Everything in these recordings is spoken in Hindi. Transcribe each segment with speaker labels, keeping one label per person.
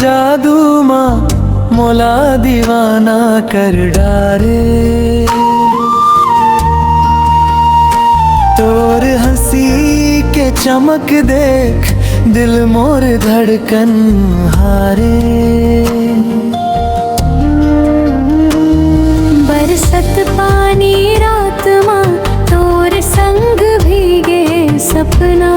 Speaker 1: जादू माँ मोला दीवाना कर डारे। तोर हंसी के चमक देख दिल मोर धड़कन हारे।
Speaker 2: बरसत पानी रात माँ तोर संग भीगे सपना।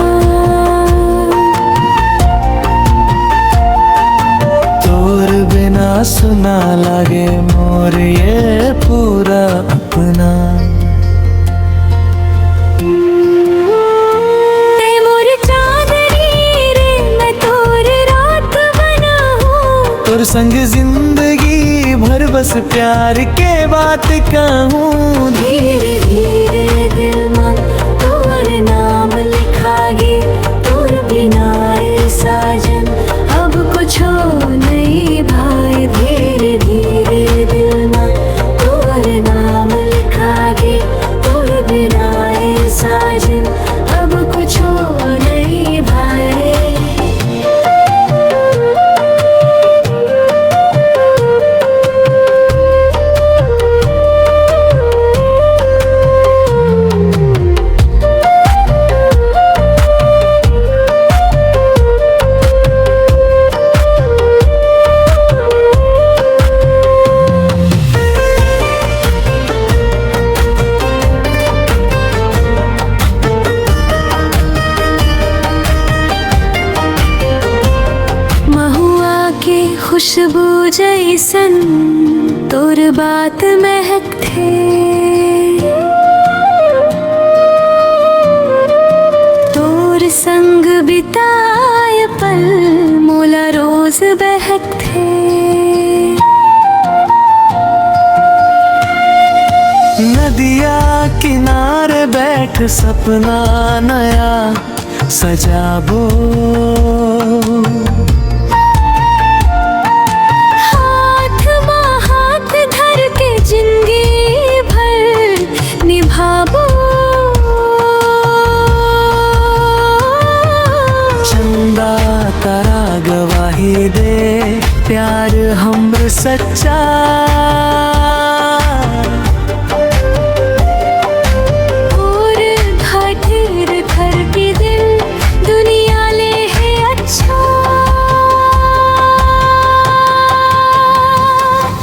Speaker 1: तोर बिना सुना लगे मोर ये पूरा अपना। तोर संग जिंदगी भर बस प्यार के बात कहूँ।
Speaker 2: धीरे धीरे दिल में तोर नाम लिखागे। तोर बिना ए साजन अब कुछ नहीं भाई। धीरे धीरे दिल में तोर नाम लिखागे। तोर बिना ए साजन अब कुछ नहीं भाई। खुशबू जैसन तोर बात महक थे। तोर संग बिताए पल मोला रोज बहक थे।
Speaker 1: नदिया किनारे बैठ सपना नया सजाबो।
Speaker 2: जिंदगी भर निभाबो।
Speaker 1: चंदा तारा गवाही दे प्यार हमर सच्चा।
Speaker 2: और खातिर घर के दिल दुनिया ले है अच्छा।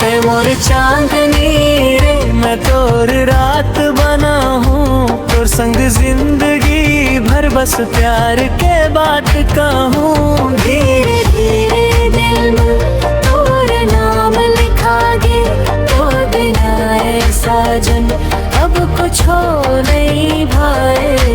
Speaker 1: ते मोर चांदनी रे मैं तोर रात बना हूँ। तोर संग जिंदगी भर बस प्यार के बात कहूँ।
Speaker 2: धीरे धीरे दिल में तोर नाम लिखागे। तोर बिना ए साजन अब कुछ नहीं भाई।